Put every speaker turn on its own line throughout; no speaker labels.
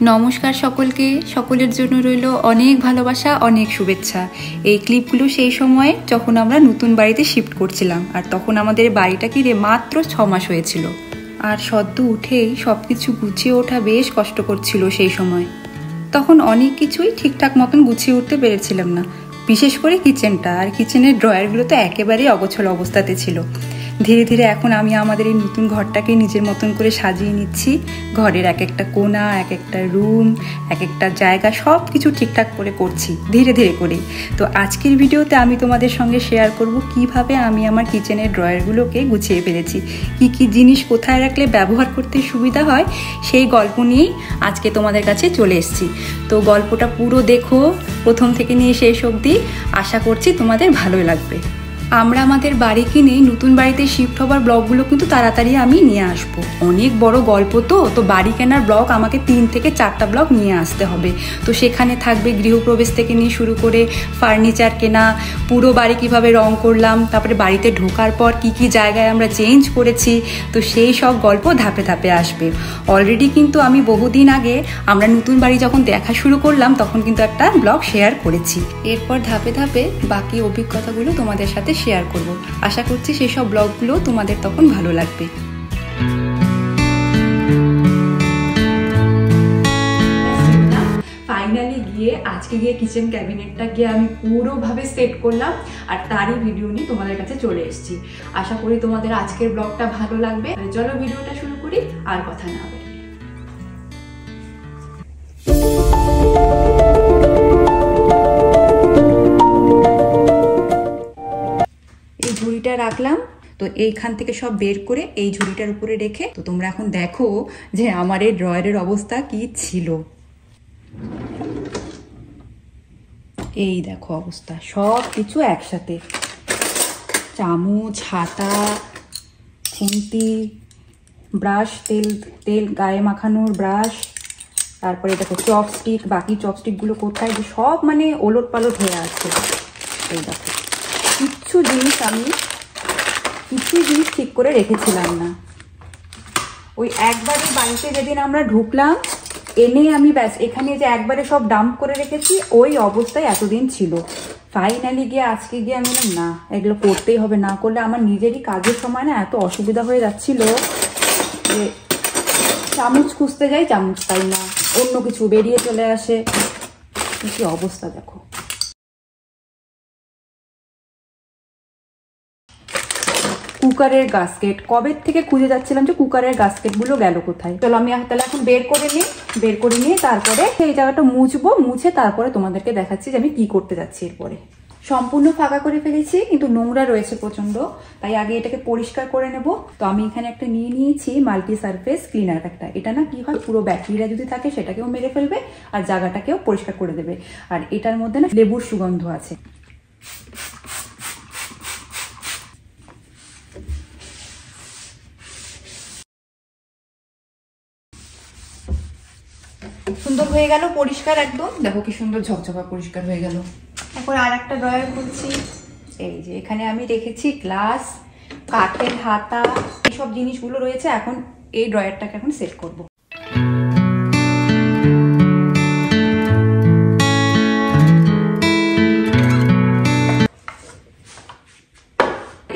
নমস্কার সকলকে, সকলের জন্য রইল অনেক ভালোবাসা, অনেক শুভেচ্ছা। এই ক্লিপগুলো সেই সময় যখন আমরা নতুন বাড়িতে শিফট করছিলাম, আর তখন আমাদের বাড়িটা কিনে মাত্র 6 মাস হয়েছিল। আর সদ্য উঠেই সব কিছু গুছিয়ে ওঠা বেশ কষ্টকর ছিল সেই সময়। তখন অনেক কিছুই ঠিকঠাক মতন গুছিয়ে উঠতে পেরেছিলাম না, বিশেষ করে কিচেনটা। আর কিচেনের ড্রয়ারগুলো তো একেবারেই অগোছালো অবস্থাতে ছিল। ধীরে ধীরে এখন আমি আমাদের এই নতুন ঘরটাকে নিজের মতন করে সাজিয়ে নিচ্ছি। ঘরের এক একটা কোণা, এক একটা রুম, এক একটা জায়গা সব কিছু ঠিকঠাক করে করছি ধীরে ধীরে করে। তো আজকের ভিডিওতে আমি তোমাদের সঙ্গে শেয়ার করব কিভাবে আমি আমার কিচেনের ড্রয়ারগুলোকে গুছিয়ে ফেলেছি, কি কি জিনিস কোথায় রাখলে ব্যবহার করতে সুবিধা হয়, সেই গল্প নিয়েই আজকে তোমাদের কাছে চলে এসেছি। তো গল্পটা পুরো দেখো, প্রথম থেকে নিয়ে শেষ অবধি। আশা করছি তোমাদের ভালোই লাগবে। আমরা আমাদের বাড়ি কিনেই নতুন বাড়িতে শিফট হবার ব্লগগুলো কিন্তু তাড়াতাড়ি আমি নিয়ে আসবো। অনেক বড় গল্প, তো বাড়ি কেনার ব্লগ আমাকে 3 থেকে 4টা ব্লগ নিয়ে আসতে হবে। তো সেখানে থাকবে গৃহপ্রবেশ থেকে নিয়ে শুরু করে ফার্নিচার কেনা, পুরো বাড়ি কিভাবে রং করলাম, তারপরে বাড়িতে ঢোকার পর কি কি জায়গায় আমরা চেঞ্জ করেছি, তো সেই সব গল্প ধাপে ধাপে আসবে। অলরেডি কিন্তু আমি বহুদিন আগে আমরা নতুন বাড়ি যখন দেখা শুরু করলাম তখন কিন্তু একটা ব্লগ শেয়ার করেছি। এরপর ধাপে ধাপে বাকি অভিজ্ঞতাগুলো তোমাদের সাথে শেয়ার করব। আশা করছি সেই সব ব্লগগুলো তোমাদের তখন ভালো লাগবে। ফাইনালি আজকে গিয়ে কিচেন ক্যাবিনেটটা গিয়ে আমি পুরোভাবে সেট করলাম, আর তারই ভিডিও নিয়ে তোমাদের কাছে চলে এসেছি। আশা করি তোমাদের আজকের ব্লগটা ভালো লাগবে। চলো ভিডিওটা শুরু করি, আর কথা না বলি। ঝুড়িটা রাখলাম, তো এইখান থেকে সব বের করে এই ঝুড়িটার উপরে রেখে, তো তোমরা এখন দেখো যে আমার এই ড্রয়ারের অবস্থা কি ছিল। এই দেখো অবস্থা, সব কিছু একসাথে, চামচ, হাতা, খুন্তি, ব্রাশ, তেল গায়ে মাখানোর ব্রাশ, তারপরে দেখো চপস্টিক, বাকি চপস্টিকগুলো কোথায় যে সব মানে ওলট পালট হয়ে আছে। এই দেখো কিছু জিনিস ঠিক করে রেখেছিলাম না। ওই একবারে বাড়িতে যেদিন আমরা ঢুকলাম এনে আমি ব্যাস এখানে যে একবারে সব ডাম্প করে রেখেছি, ওই অবস্থায় এতদিন ছিল। ফাইনালি আজকে গিয়ে আমি না, এগুলো করতেই হবে, না করলে আমার নিজেরই কাজের সময় না এত অসুবিধা হয়ে যাচ্ছিল যে চামচ খুঁজতে যাই, চামচ পাই না, অন্য কিছু বেরিয়ে চলে আসে। কি অবস্থা দেখো। কুকারের গাস্কেট কবে থেকে খুঁজে যাচ্ছিলাম যে কুকারের গাস্কেটগুলো গেল কোথায়। চলো আমি তাহলে এখন বের করে নিয়ে তারপরে এই জায়গাটা মুছে তারপরে তোমাদেরকে দেখাচ্ছি যে আমি কি করতে যাচ্ছি। এরপরে সম্পূর্ণ ফাঁকা করে ফেলেছি, কিন্তু নোংরা রয়েছে প্রচন্ড, তাই আগে এটাকে পরিষ্কার করে নেব। তো আমি এখানে একটা নিয়ে নিয়েছি মাল্টি সারফেস ক্লিনার একটা। এটা না কি হয়, পুরো ব্যাকটেরিয়া যদি থাকে সেটাকেও মেরে ফেলবে আর জায়গাটাকেও পরিষ্কার করে দেবে। আর এটার মধ্যে না লেবুর সুগন্ধ আছে। সুন্দর হয়ে গেল পরিষ্কার একদম, দেখো কি সুন্দর ঝকঝকা পরিষ্কার হয়ে গেল। এখন আর একটা ড্রয়ার খুলছি। এই যে এখানে আমি রেখেছি গ্লাস, কাঠের হাতা, এইসব জিনিসগুলো রয়েছে। এখন এই ড্রয়ারটাকে এখন সেট করব।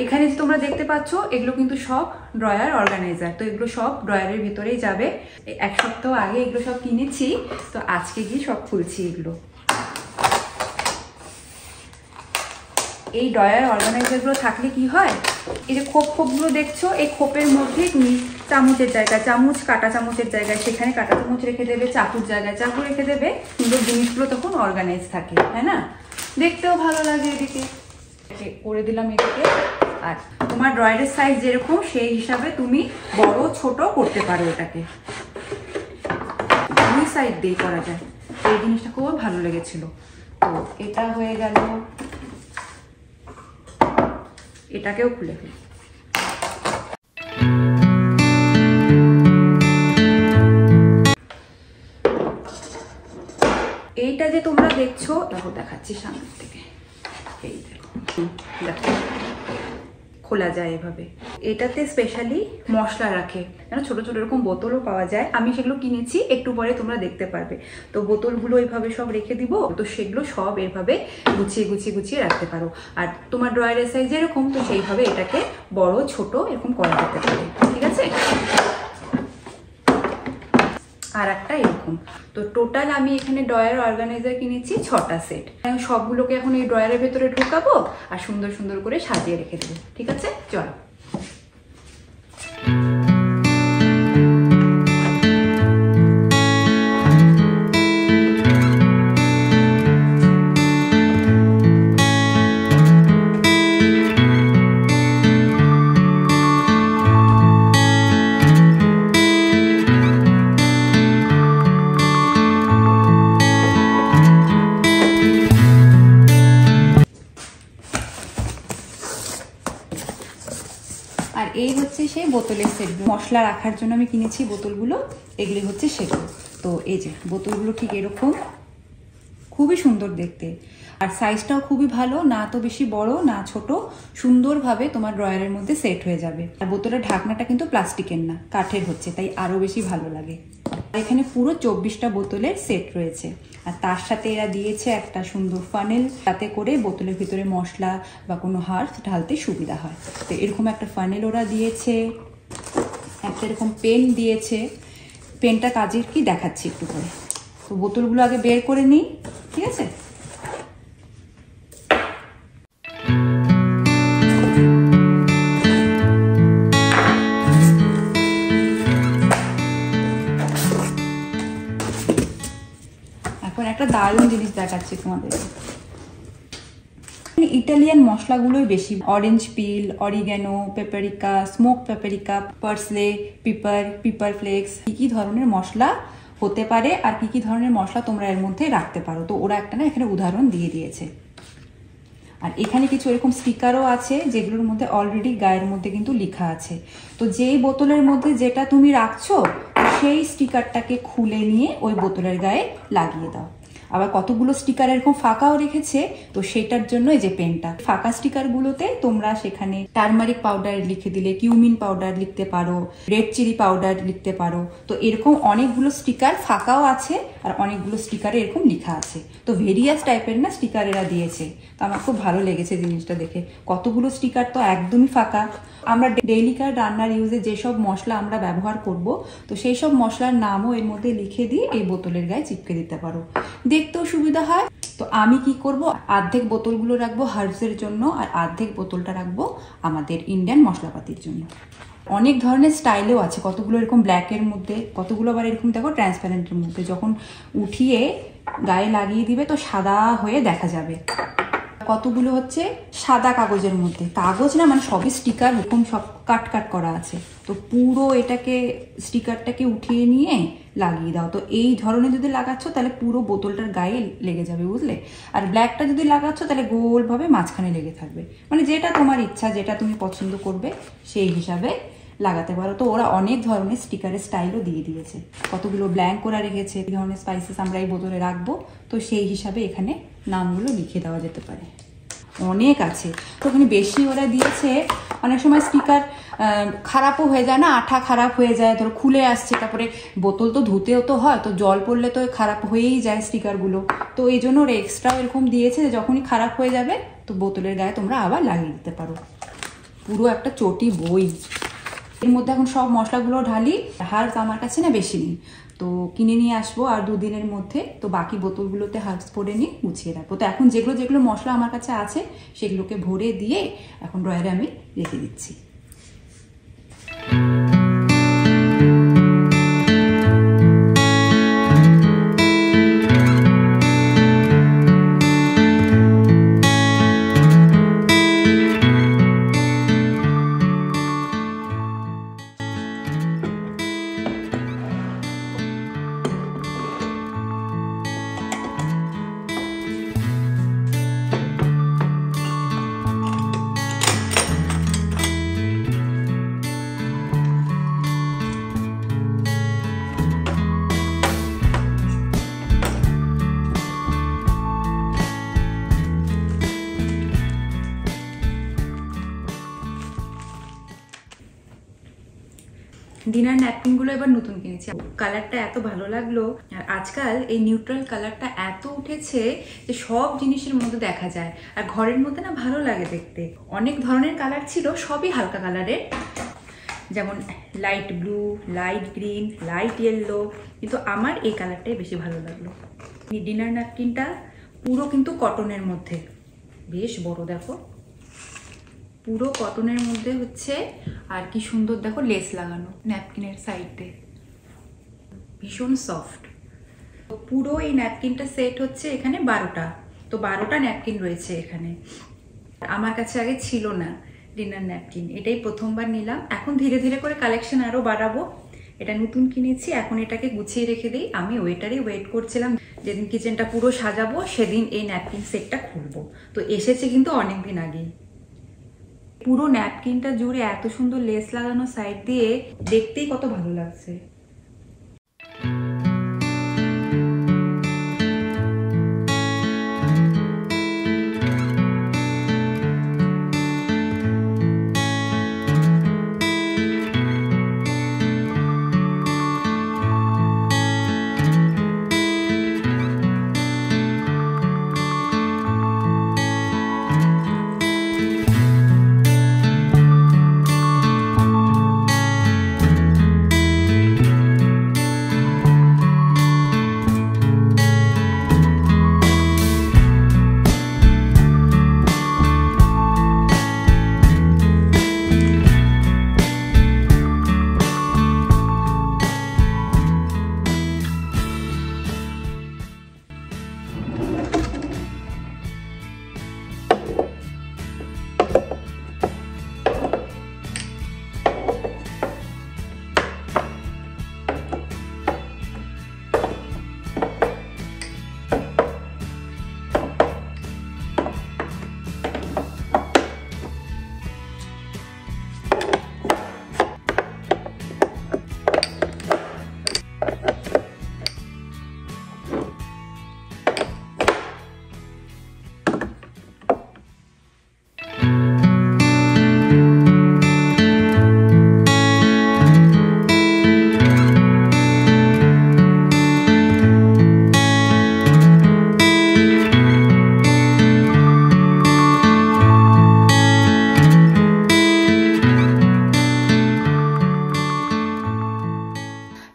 এখানে যে তোমরা দেখতে পাচ্ছ এগুলো কিন্তু সব ড্রয়ার অর্গানাইজার। তো এগুলো সব ড্রয়ারের ভিতরেই যাবে। 1 সপ্তাহ আগে এগুলো সব কিনেছি, তো আজকে গিয়ে সব খুলছি এগুলো। এই ড্রয়ার অর্গানাইজারগুলো থাকলে কি হয়, এই যে খোপগুলো দেখছো, এই খোপের মধ্যে তুমি চামচের জায়গায় চামচ, কাঁটা চামচের জায়গায় সেখানে কাঁটা চামচ রেখে দেবে, চাকুর জায়গায় চাকু রেখে দেবে, কিন্তু জিনিসগুলো তখন অর্গানাইজ থাকে, তাই না? দেখতেও ভালো লাগে। এদিকে করে দিলাম এদিকে। আর তোমার ড্রয়ারের সাইজ যেরকম সেই হিসাবে তুমি বড় ছোট করতে পারো। এটাকে 2 সাইড দিয়ে করা যায়। এই জিনিসটা খুব ভালো লেগেছিল। তো এটা হয়ে গেল, এটাকেও খুলে ফেলি। এইটা যে তোমরা দেখছো, দেখাচ্ছি সামনের থেকে। এই দেখো খোলা যায় এভাবে। এটাতে স্পেশালি মশলা রাখে, ছোট ছোট এরকম বোতলও পাওয়া যায়, আমি সেগুলো কিনেছি, একটু পরে তোমরা দেখতে পারবে। তো বোতলগুলো এইভাবে সব রেখে দিব, তো সেগুলো সব এভাবে গুছিয়ে গুছিয়ে গুছিয়ে রাখতে পারো। আর তোমার ড্রয়ারের সাইজ এরকম, তো সেইভাবে এটাকে বড় ছোট এরকম করা যেতে পারে, ঠিক আছে। আর একটা এরকম। তো টোটাল আমি এখানে ড্রয়ার অর্গানাইজার কিনেছি 6টা সেট। সবগুলোকে এখন এই ড্রয়ারের ভেতরে ঢোকাবো আর সুন্দর সুন্দর করে সাজিয়ে রেখে দেবো, ঠিক আছে। চলো। আর এই হচ্ছে সেই বোতলের সেটগুলো, মশলা রাখার জন্য আমি কিনেছি বোতলগুলো, এগুলি হচ্ছে সেগুলো। তো এই যে বোতলগুলো ঠিক এরকম, খুবই সুন্দর দেখতে, আর সাইজটাও খুবই ভালো, না তো বেশি বড় না ছোট, সুন্দরভাবে তোমার ড্রয়ারের মধ্যে সেট হয়ে যাবে। আর বোতলের ঢাকনাটা কিন্তু প্লাস্টিকের না, কাঠের হচ্ছে, তাই আরো বেশি ভালো লাগে। আর এখানে পুরো 24টা বোতলের সেট রয়েছে, আর তার সাথে এরা দিয়েছে একটা সুন্দর ফানেল, তাতে করে বোতলের ভিতরে মশলা বা কোনো হার্বস ঢালতে সুবিধা হয়। তো এরকম একটা ফানেল ওরা দিয়েছে, একটা এরকম পেন দিয়েছে। পেনটা কাজের কি দেখাচ্ছি একটু করে। তো বোতলগুলো আগে বের করে নিই, ঠিক আছে। এখন একটা দারুণ জিনিস দেখাচ্ছি তোমাদের। ইটালিয়ান মশলাগুলোই বেশি, orange peel, oregano, paprika, smoke paprika, parsley, pepper flakes, কি ধরনের মশলা হতে পারে আর কি ধরনের মশলা তোমরা এর মধ্যে রাখতে পারো। তো ওরা একটা না এখানে উদাহরণ দিয়ে দিয়েছে। আর এখানে কিছু এরকম স্টিকারও আছে, যেগুলোর মধ্যে অলরেডি গায়ের মধ্যে কিন্তু লেখা আছে। তো যেই বোতলের মধ্যে যেটা তুমি রাখছো, সেই স্টিকারটাকে খুলে নিয়ে ওই বোতলের গায়ে লাগিয়ে দাও। আবার কতগুলো স্টিকার এরকম ফাঁকাও রেখেছে, তো সেটার জন্য এই যে পেনটা। ফাঁকা স্টিকারগুলোতে তোমরা সেখানে টারমারিক পাউডার লিখে দিলে, কিউমিন পাউডার লিখতে পারো, রেড চিলি পাউডার লিখতে পারো। তো এরকম অনেকগুলো স্টিকার ফাঁকাও আছে, আর অনেকগুলো স্টিকারে এরকম লেখা আছে। তো ভেরিয়াস টাইপের না স্টিকার এরা দিয়েছে। তো আমার খুব ভালো লেগেছে জিনিসটা দেখে। কতগুলো স্টিকার তো একদমই ফাঁকা। আমরা ডেইলিকার রান্নার ইউজে যেসব মশলা আমরা ব্যবহার করব, তো সেই সব মশলার নামও এর মধ্যে লিখে দিয়ে এই বোতলের গায়ে চিপকে দিতে পারো, দেখতেও সুবিধা হয়। তো আমি কি করব, অর্ধেক বোতলগুলো রাখবো হার্বসের জন্য, আর অর্ধেক বোতলটা রাখবো আমাদের ইন্ডিয়ান মশলাপাতির জন্য। অনেক ধরনের স্টাইলেও আছে, কতগুলো এরকম ব্ল্যাকের মধ্যে, কতগুলো আবার এরকম দেখো ট্রান্সপারেন্টের মধ্যে। যখন উঠিয়ে গায়ে লাগিয়ে দিবে তো সাদা হয়ে দেখা যাবে। কতগুলো হচ্ছে সাদা কাগজের মধ্যে, কাগজ না মানে সবই স্টিকার, এরকম সব কাট কাট করা আছে। তো পুরো এটাকে স্টিকারটাকে উঠিয়ে নিয়ে লাগিয়ে দাও। তো এই ধরনের যদি লাগাচ্ছ তাহলে পুরো বোতলটার গায়ে লেগে যাবে, বুঝলে। আর ব্ল্যাকটা যদি লাগাচ্ছ তাহলে গোলভাবে মাঝখানে লেগে থাকবে। মানে যেটা তোমার ইচ্ছা, যেটা তুমি পছন্দ করবে সেই হিসাবে লাগাতে পারো। তো ওরা অনেক ধরনের স্টিকারের স্টাইলও দিয়ে দিয়েছে, কতগুলো ব্ল্যাঙ্ক করে রেখেছে। এই ধরনের স্পাইসেস আমরা এই বোতলে রাখবো, তো সেই হিসাবে এখানে নামগুলো লিখে দেওয়া যেতে পারে। অনেক আছে, তো ওখানে বেশি ওরা দিয়েছে। অনেক সময় স্টিকার খারাপও হয়ে যায় না, আঠা খারাপ হয়ে যায়, ধরো খুলে আসছে, তারপরে বোতল তো ধুতেও তো হয়, তো জল পড়লে তো খারাপ হয়েই যায় স্টিকারগুলো। তো এই জন্য ওরা এক্সট্রা এরকম দিয়েছে যে যখনই খারাপ হয়ে যাবে তো বোতলের গায়ে তোমরা আবার লাগিয়ে দিতে পারো। পুরো একটা চটি বই। এর মধ্যে এখন সব মশলাগুলো ঢালি। হার্বস আমার কাছে না বেশি নেই, তো কিনে নিয়ে আসবো আর 2 দিনের মধ্যে। তো বাকি বোতলগুলোতে হার্বস ভরে নিয়ে গুছিয়ে রাখবো। তো এখন যেগুলো যেগুলো মশলা আমার কাছে আছে সেগুলোকে ভরে দিয়ে এখন ড্রয়ারে আমি রেখে দিচ্ছি। ডিনার ন্যাপকিনগুলো এবার নতুন কিনেছি। কালারটা এত ভালো লাগলো, আর আজকাল এই নিউট্রাল কালারটা এত উঠেছে যে সব জিনিসের মধ্যে দেখা যায়, আর ঘরের মধ্যে না ভালো লাগে দেখতে। অনেক ধরনের কালার ছিল, সবই হালকা কালারের, যেমন light blue, light green, light yellow, কিন্তু আমার এই কালারটাই বেশি ভালো লাগলো। ডিনার ন্যাপকিনটা পুরো কিন্তু কটনের মধ্যে, বেশ বড়, দেখো পুরো কটনের মধ্যে হচ্ছে। আর কি সুন্দর দেখো লেস লাগানো ন্যাপকিনের সাইডে, ভীষণ সফট। পুরো এই ন্যাপকিনটা সেট হচ্ছে এখানে 12টা, তো 12টা ন্যাপকিন রয়েছে এখানে। আমার কাছে আগে ছিল না ডিনার ন্যাপকিন, এটাই প্রথমবার নিলাম। এখন ধীরে ধীরে করে কালেকশন আরও বাড়াবো। এটা নতুন কিনেছি, এখন এটাকে গুছিয়ে রেখে দিই। আমি ওয়েটারই ওয়েট করছিলাম, যেদিন কিচেনটা পুরো সাজাবো সেদিন এই ন্যাপকিন সেটটা খুলবো। তো এসেছে কিন্তু অনেকদিন আগেই। পুরো ন্যাপকিনটা জুড়ে এত সুন্দর লেস লাগানো সাইড দিয়ে, দেখতেই কত ভালো লাগছে।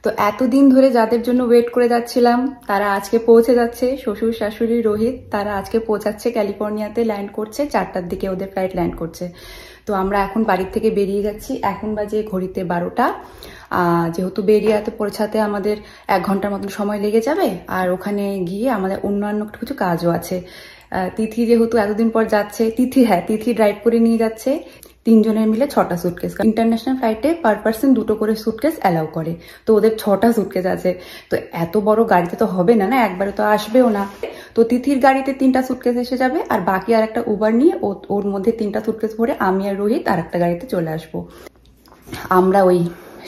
তো এতদিন ধরে যাদের জন্য ওয়েট করে যাচ্ছিলাম তারা আজকে পৌঁছে যাচ্ছে। শ্বশুর শাশুড়ি রোহিত তারা আজকে পৌঁছাচ্ছে, ক্যালিফোর্নিয়াতে ল্যান্ড করছে, 4টার দিকে ওদের ফ্লাইট ল্যান্ড করছে। তো আমরা এখন বাড়ির থেকে বেরিয়ে যাচ্ছি। এখন বাজে ঘড়িতে 12টা। যেহেতু বেরিয়াতে পৌঁছাতে আমাদের 1 ঘন্টার মতন সময় লেগে যাবে, আর ওখানে গিয়ে আমাদের অন্যান্য কিছু কাজও আছে। তিথি যেহেতু এতদিন পর যাচ্ছে, তিথি ড্রাইভ করে নিয়ে যাচ্ছে। 3 জনের মিলে 6টা সুটকেস। ইন্টারন্যাশনাল ফ্লাইটে পার পার্সন 2টো করে সুটকেস অ্যালাউ করে, তো ওদের 6টা সুটকেস আছে। তো এত বড় গাড়িতে তো হবে না, একবারে তো আসবেও না। তো তিথির গাড়িতে 3টা সুটকেস এসে যাবে, আর বাকি আর একটা উবার নিয়ে ওর মধ্যে 3টা সুটকেস ভরে আমি আর রোহিত আর একটা গাড়িতে চলে আসবো। আমরা ওই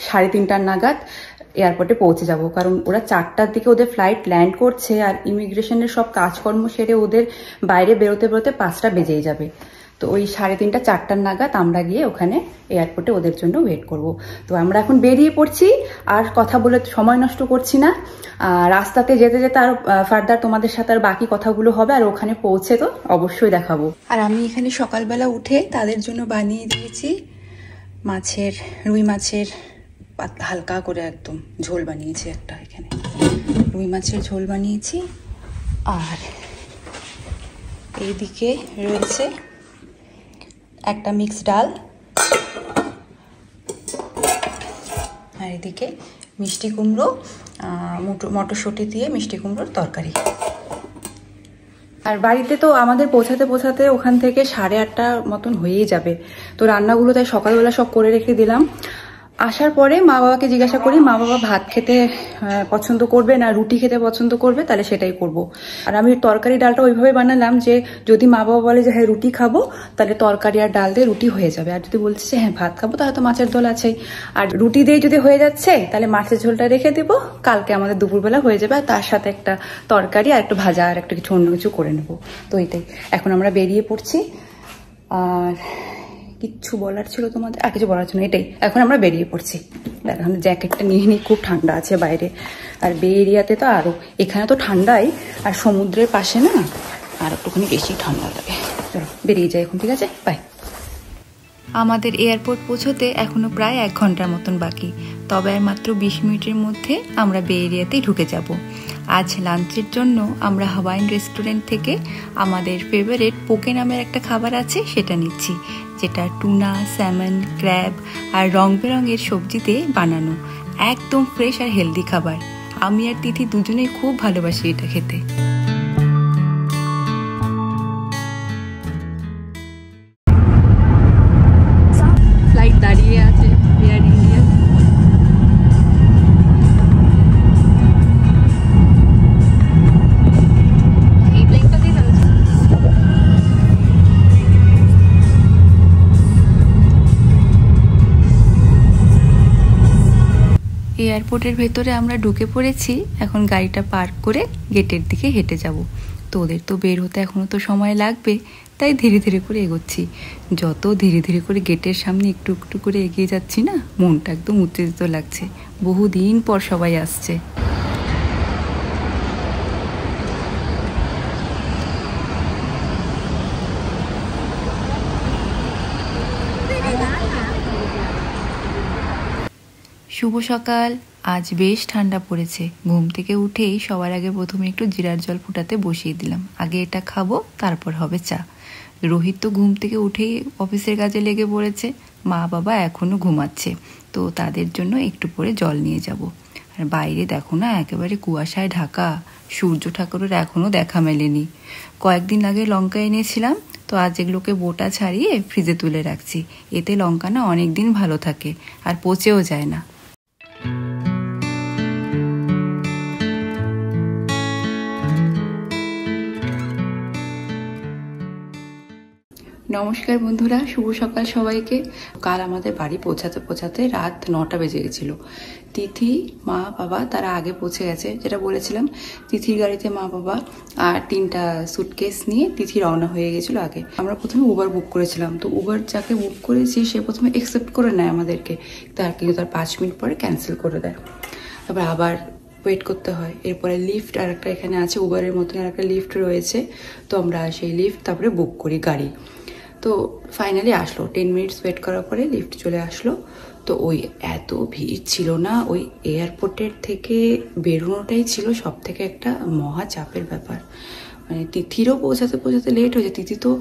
3:30টার নাগাদ এয়ারপোর্টে পৌঁছে যাব, কারণ ওরা 4টার দিকে ওদের ফ্লাইট ল্যান্ড করছে, আর ইমিগ্রেশনের সব কাজকর্ম সেরে ওদের বাইরে বেরোতে বেরোতে 5টা বেজেই যাবে। তো ওই 3:30, 4টার নাগাদ আমরা গিয়ে ওখানে এয়ারপোর্টে ওদের জন্য ওয়েট করব। তো আমরা এখন বেরিয়ে পড়ছি, আর কথা বলে সময় নষ্ট করছি না। রাস্তাতে যেতে যেতে আর ফার্দার তোমাদের সাথে আর বাকি কথাগুলো হবে, আর ওখানে পৌঁছে তো অবশ্যই দেখাবো। আর আমি এখানে সকালবেলা উঠে তাদের জন্য বানিয়ে দিয়েছি রুই মাছের হালকা করে একদম ঝোল বানিয়েছি। একটা এখানে রুই মাছের ঝোল বানিয়েছি, আর এইদিকে রয়েছে একটা মিক্স ডাল, আর এদিকে মিষ্টি কুমড়ো, মটরশুঁটি দিয়ে মিষ্টি কুমড়োর তরকারি। আর বাড়িতে তো আমাদের পৌঁছাতে ওখান থেকে 8:30 মতন হয়েই যাবে। তো রান্নাগুলো তাই সকালবেলা সব করে রেখে দিলাম। আসার পরে মা বাবাকে জিজ্ঞাসা করি, মা বাবা ভাত খেতে পছন্দ করবে না রুটি খেতে পছন্দ করবে, তাহলে সেটাই করব। আর আমি তরকারি ডালটা ওইভাবে বানালাম যে যদি মা বাবা বলে যে হ্যাঁ রুটি খাবো, তাহলে তরকারি আর ডাল দিয়ে রুটি হয়ে যাবে। আর যদি বলছে যে হ্যাঁ ভাত খাবো, তাহলে তো মাছের ঝোল আছেই। আর রুটি দিয়ে যদি হয়ে যাচ্ছে, তাহলে মাছের ঝোলটা রেখে দিব, কালকে আমাদের দুপুরবেলা হয়ে যাবে। আর তার সাথে একটা তরকারি আর একটা ভাজা আর একটা কিছু অন্য কিছু করে নেবো। তো এইটাই, এখন আমরা বেরিয়ে পড়ছি। আর কিচ্ছু বলার ছিল তোমাদের? আর কিছু বলার ছিল না, এটাই। এখন আমরা বেরিয়ে পড়ছি। এখন জ্যাকেটটা নিয়ে নিই, খুব ঠান্ডা আছে বাইরে। আর বে এরিয়াতে তো আরও, এখানে তো ঠান্ডাই, আর সমুদ্রের পাশে না আর একটুখানি বেশি ঠান্ডা লাগে। চলো বেরিয়ে যাই এখন, ঠিক আছে, বাই। আমাদের এয়ারপোর্ট পৌঁছতে এখনও প্রায় 1 ঘন্টার মতন বাকি, তবে আর মাত্র 20 মিনিটের মধ্যে আমরা বে এরিয়াতেই ঢুকে যাব। আজ লাঞ্চের জন্য আমরা হাওয়াইন রেস্টুরেন্ট থেকে আমাদের ফেভারিট পোকে নামের একটা খাবার আছে সেটা নিচ্ছি, যেটা টুনা, স্যামন, ক্র্যাব আর রং বেরঙের সবজিতে বানানো, একদম ফ্রেশ আর হেলদি খাবার। আমি আর তিথি দুজনেই খুব ভালোবাসি এটা খেতে। ফ্লাইট দাঁড়িয়ে আছে এয়ার ইন্ডিয়া। এয়ারপোর্টের ভেতরে আমরা ঢুকে পড়েছি। এখন গাড়িটা পার্ক করে গেটের দিকে হেঁটে যাব। তো ওদের তো বের হতে এখনও তো সময় লাগবে, তাই ধীরে ধীরে করে এগোচ্ছি। যত ধীরে ধীরে করে গেটের সামনে একটু একটু করে এগিয়ে যাচ্ছি না, মনটা একদম উত্তেজিত লাগছে। বহুদিন পর সবাই আসছে। শুভ সকাল। আজ বেশ ঠান্ডা পড়েছে। ঘুম থেকে উঠেই সবার আগে প্রথমে একটু জিরার জল ফুটাতে বসিয়ে দিলাম। আগে এটা খাবো, তারপর হবে চা। রোহিত তো ঘুম থেকে উঠেই অফিসের কাজে লেগে পড়েছে। মা বাবা এখনও ঘুমাচ্ছে, তো তাদের জন্য একটু পরে জল নিয়ে যাব। আর বাইরে দেখো না, একেবারে কুয়াশায় ঢাকা। সূর্য ঠাকুরের এখনও দেখা মেলেনি। কয়েকদিন আগে লঙ্কা এনেছিলাম, তো আজ এগুলোকে বোটা ছাড়িয়ে ফ্রিজে তুলে রাখছি। এতে লঙ্কা না অনেক দিন ভালো থাকে আর পচেও যায় না। নমস্কার বন্ধুরা, শুভ সকাল সবাইকে। কাল আমাদের বাড়ি পৌঁছাতে পৌঁছাতে রাত 9টা বেজে গেছিলো। তিথি, মা, বাবা তারা আগে পৌঁছে গেছে। যেটা বলেছিলাম, তিথির গাড়িতে মা, বাবা আর 3টা সুটকেস নিয়ে তিথি রওনা হয়ে গেছিলো আগে। আমরা প্রথমে উবার বুক করেছিলাম, তো উবার যাকে বুক করেছি সে প্রথমে অ্যাকসেপ্ট করে নেয় আমাদেরকে, কিন্তু তার 5 মিনিট পরে ক্যান্সেল করে দেয়। তারপর আবার ওয়েট করতে হয়। এরপরে লিফট আর একটা এখানে আছে, উবারের মতন আর একটা লিফট রয়েছে, তো আমরা সেই লিফট তারপরে বুক করি গাড়ি। তো ফাইনালি আসলো। 10 মিনিটস ওয়েট করার পরে লিফট চলে আসলো। তো ওই এত ভিড় ছিল না, ওই এয়ারপোর্টের থেকে বেরোনোটাই ছিল সব থেকে একটা মহা চাপের ব্যাপার। মানে তিথিরও পৌঁছাতে পৌঁছাতে লেট হয়েছে। তিথি তো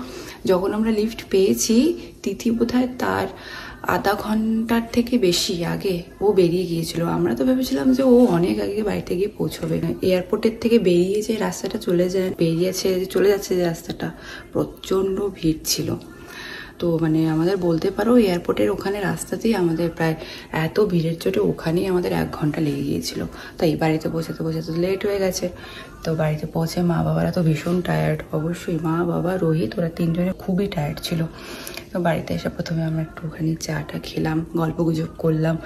যখন আমরা লিফট পেয়েছি, তিথি বোধহয় তার আধা ঘন্টার থেকে বেশি আগে ও বেরিয়ে গিয়েছিল। আমরা তো ভেবেছিলাম যে ও অনেক আগে বাড়িতে গিয়ে পৌঁছবে। এয়ারপোর্টের থেকে বেরিয়ে যে রাস্তাটা চলে যাচ্ছে যে রাস্তাটা, প্রচণ্ড ভিড় ছিল। তো মানে আমাদের বলতে পারো এয়ারপোর্টের ওখানে রাস্তাতেই আমাদের প্রায় এত ভিড়ের চোটে ওখানেই আমাদের 1 ঘন্টা লেগে গিয়েছিল। তাই বাড়িতে পৌঁছাতে পৌঁছাতে লেট হয়ে গেছে। তো বাড়িতে পৌঁছে মা বাবারা তো ভীষণ টায়ার্ড, অবশ্যই মা, বাবা, রোহিত, ওরা 3জনে খুবই টায়ার্ড ছিল। তো বাড়িতে এসে প্রথমে আমরা একটুখানি চাটা খেলাম, গল্প গুজব করলাম,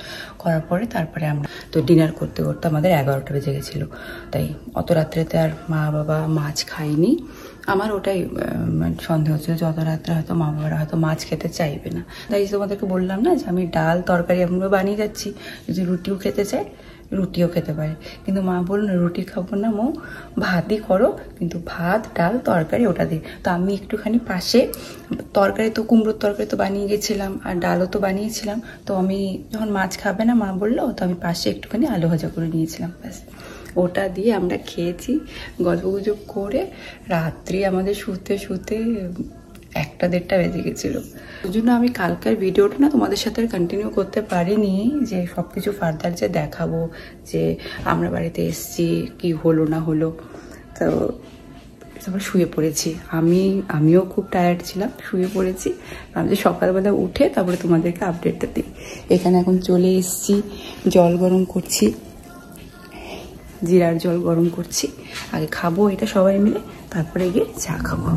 করার পরে তারপরে আমরা তো ডিনার করতে করতে আমাদের 11টা বেজে গেছিলো। তাই অত রাত্রেতে আর মা বাবা মাছ খায়নি। আমার ওটাই সন্দেহ হচ্ছিল যে অত রাত্রে হয়তো মা বাবারা হয়তো মাছ খেতে চাইবে না। তাই তোমাদেরকে বললাম না যে আমি ডাল তরকারি এমনভাবে বানিয়ে যাচ্ছি, যদি রুটিও খেতে চায় রুটিও খেতে পারে। কিন্তু মা বলল রুটি খাবো না মো, ভাতই করো, কিন্তু ভাত, ডাল, তরকারি ওটা দিই। তো আমি একটুখানি পাশে তরকারি, তো কুমড়োর তরকারি তো বানিয়ে গেছিলাম আর ডালও তো বানিয়েছিলাম। তো আমি যখন মাছ খাবে না মা বললো, তো আমি পাশে একটুখানি আলু ভাজা করে নিয়েছিলাম, ব্যাস। ওটা দিয়ে আমরা খেয়েছি, গল্প গুজব করে। রাত্রি আমাদের শুতে শুতে 1টা-1:30 বেজে গেছিলো। ওই জন্য আমি কালকের ভিডিওটা না তোমাদের সাথে কন্টিনিউ করতে পারিনি, যে সব কিছু ফার্দার যে দেখাবো যে আমরা বাড়িতে এসছি, কি হলো না হলো। তো তারপর শুয়ে পড়েছি। আমিও খুব টায়ার্ড ছিলাম, শুয়ে পড়েছি। আমি যে সকালবেলা উঠে তারপরে তোমাদেরকে আপডেটটা দিই। এখানে এখন চলে এসছি, জল গরম করছি, জিরার জল গরম করছি। আগে খাবো এটা সবাই মিলে, তারপরে গিয়ে চা খাবো।